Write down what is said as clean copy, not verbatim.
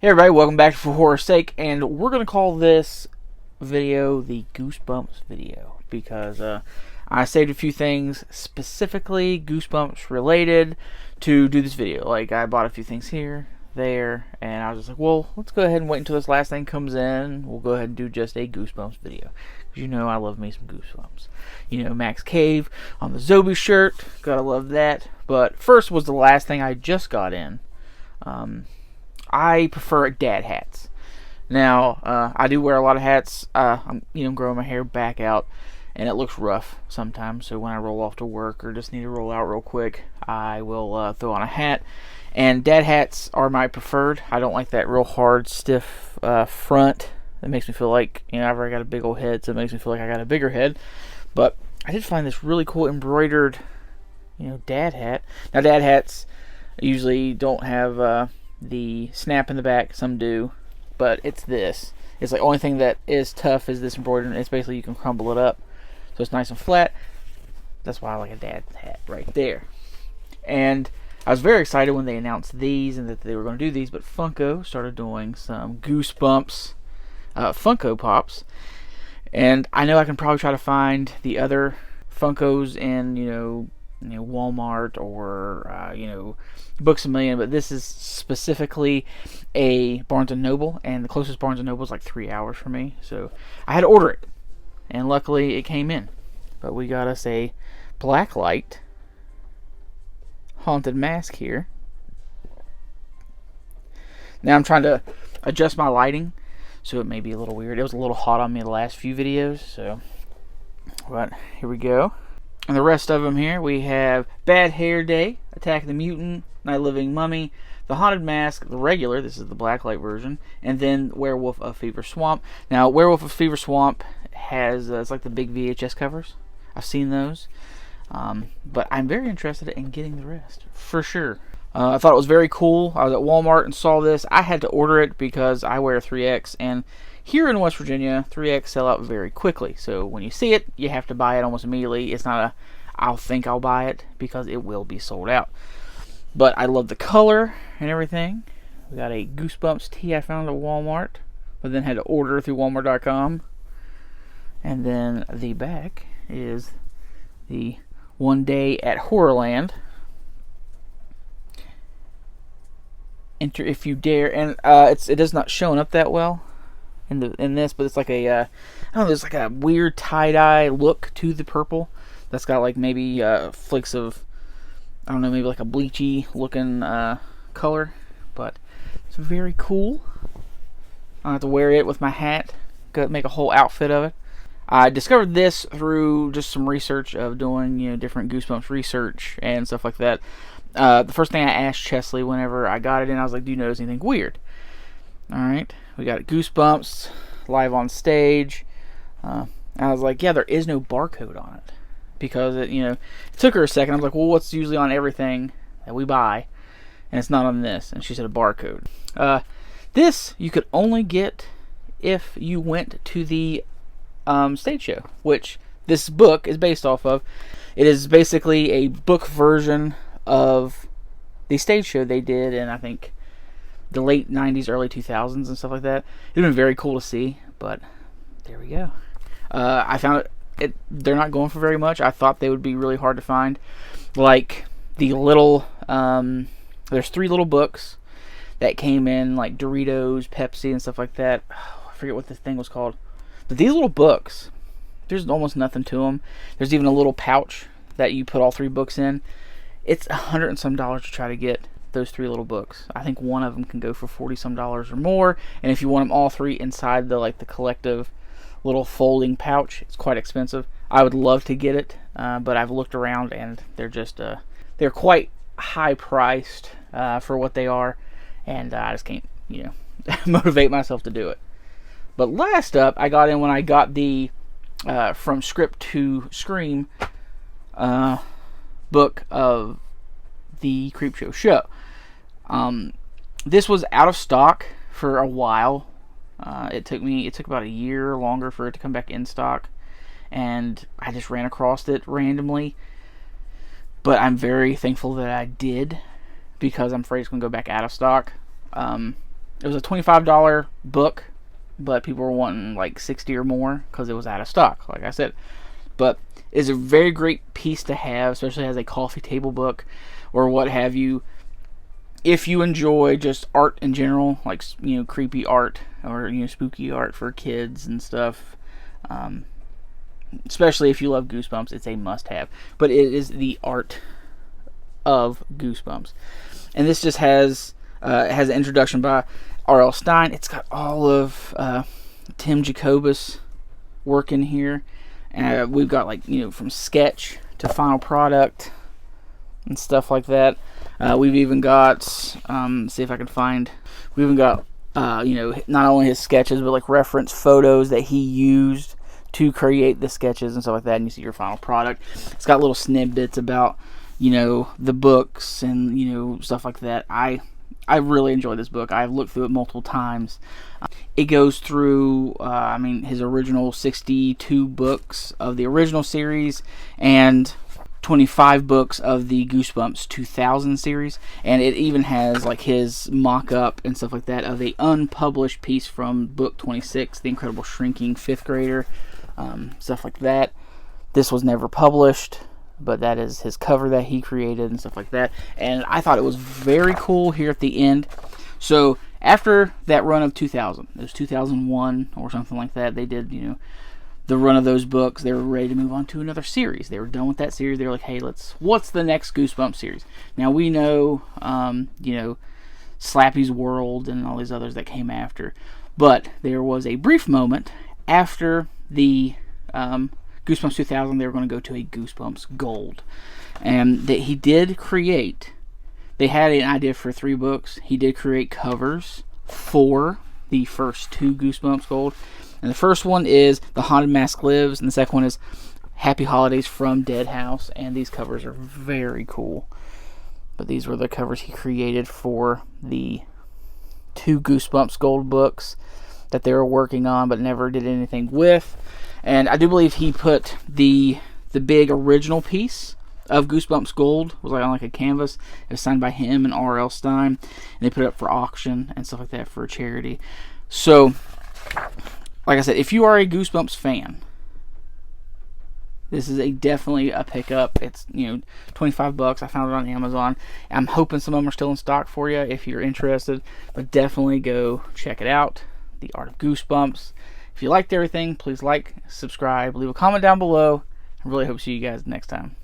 Hey everybody, welcome back to For Horror's Sake, and we're going to call this video the Goosebumps video, because I saved a few things specifically Goosebumps related to do this video. Like, I bought a few things here, there, and I was just like, well, let's go ahead and wait until this last thing comes in. We'll go ahead and do just a Goosebumps video. Because you know I love me some Goosebumps. You know, Max Cave on the Zombie shirt, gotta love that. But first was the last thing I just got in. I prefer dad hats. Now, I do wear a lot of hats. I'm growing my hair back out, and it looks rough sometimes. So when I roll off to work or just need to roll out real quick, I will throw on a hat. And dad hats are my preferred. I don't like that real hard, stiff front. That makes me feel like, I got a big old head, so it makes me feel like I got a bigger head. But I did find this really cool embroidered, dad hat. Now, dad hats usually don't have the snap in the back. Some do, but it's this. It's like only thing that is tough is this embroidery. It's basically you can crumble it up, so it's nice and flat. That's why I like a dad hat right there. And I was very excited when they announced these and that they were going to do these, but Funko started doing some Goosebumps Funko Pops, and I know I can probably try to find the other Funkos in Walmart or Books A Million, but this is specifically a Barnes & Noble, and the closest Barnes & Noble is like 3 hours for me, so I had to order it, and luckily it came in. But we got us a blacklight haunted mask here. Now I'm trying to adjust my lighting, so it may be a little weird. It was a little hot on me the last few videos, but here we go. And the rest of them here, we have Bad Hair Day, Attack of the Mutant, Night Living Mummy, The Haunted Mask, the regular, this is the blacklight version, and then Werewolf of Fever Swamp. Now, Werewolf of Fever Swamp has, it's like the big VHS covers. I've seen those. But I'm very interested in getting the rest, for sure. I thought it was very cool. I was at Walmart and saw this. I had to order it because I wear 3X, and here in West Virginia, 3X sell out very quickly. So when you see it, you have to buy it almost immediately. It's not I'll think I'll buy it, because it will be sold out. But I love the color and everything. We got a Goosebumps tee I found at Walmart, but then had to order through Walmart.com. And then the back is the One Day at Horrorland. Enter if you dare, and it is not showing up that well in this, but it's like a I don't know, there's like a weird tie-dye look to the purple that's got like maybe flakes of, I don't know, maybe like a bleachy looking color, but it's very cool. I have to wear it with my hat, make a whole outfit of it. I discovered this through just some research of doing different Goosebumps research and stuff like that. The first thing I asked Chesley whenever I got it in, I was like, do you notice anything weird? Alright, we got Goosebumps live on stage. I was like, yeah, there is no barcode on it. Because it took her a second. I was like, well, what's usually on everything that we buy? And it's not on this. And she said a barcode. This you could only get if you went to the stage show, which this book is based off of. It is basically a book version of the stage show they did in, I think, the late 90s, early 2000s and stuff like that. It would have been very cool to see, but there we go. I found it, they're not going for very much. I thought they would be really hard to find. Like the little, there's 3 little books that came in, like Doritos, Pepsi, and stuff like that. Oh, I forget what this thing was called. But these little books, there's almost nothing to them. There's even a little pouch that you put all 3 books in. It's $100 and some to try to get those 3 little books. I think one of them can go for $40 some or more, and if you want them all 3 inside the collective little folding pouch, it's quite expensive. I would love to get it, but I've looked around and they're just they're quite high priced for what they are, and I just can't motivate myself to do it. But last up, I got in when I got the From Script to Scream book of the Creepshow show. This was out of stock for a while. It took about a year longer for it to come back in stock, and I just ran across it randomly. But I'm very thankful that I did, because I'm afraid it's going to go back out of stock. It was a $25 book, but people were wanting like 60 or more because it was out of stock, like I said. But it's a very great piece to have, especially as a coffee table book or what have you. If you enjoy just art in general, like, creepy art or, spooky art for kids and stuff, especially if you love Goosebumps, it's a must-have. But it is the art of Goosebumps, and this just has an introduction by R.L. Stine. It's got all of Tim Jacobus work in here. We've got, like, from sketch to final product and stuff like that. We've even got, see if I can find, we even got, not only his sketches, but like reference photos that he used to create the sketches and stuff like that. And you see your final product. It's got little snippets about, the books and, stuff like that. I really enjoy this book. I've looked through it multiple times. It goes through, his original 62 books of the original series and 25 books of the Goosebumps 2000 series, and it even has like his mock-up and stuff like that of a unpublished piece from book 26, The Incredible Shrinking Fifth Grader, stuff like that. This was never published, but that is his cover that he created and stuff like that, and I thought it was very cool here at the end. So after that run of 2000, it was 2001 or something like that, they did, the run of those books. They were ready to move on to another series. They were done with that series. They were like, hey, what's the next Goosebumps series? Now we know, Slappy's World and all these others that came after. But there was a brief moment after the Goosebumps 2000, they were going to go to a Goosebumps Gold. And that he did create, they had an idea for 3 books. He did create covers for the first 2 Goosebumps Gold. And the first one is The Haunted Mask Lives, and the second one is Happy Holidays from Dead House. And these covers are very cool. But these were the covers he created for the 2 Goosebumps Gold books that they were working on but never did anything with. And I do believe he put the big original piece of Goosebumps Gold was like on like a canvas. It was signed by him and R.L. Stine, and they put it up for auction and stuff like that for a charity. So, like I said, if you are a Goosebumps fan, this is definitely a pickup. It's, $25. I found it on Amazon. I'm hoping some of them are still in stock for you if you're interested. But definitely go check it out. The Art of Goosebumps. If you liked everything, please like, subscribe, leave a comment down below. I really hope to see you guys next time.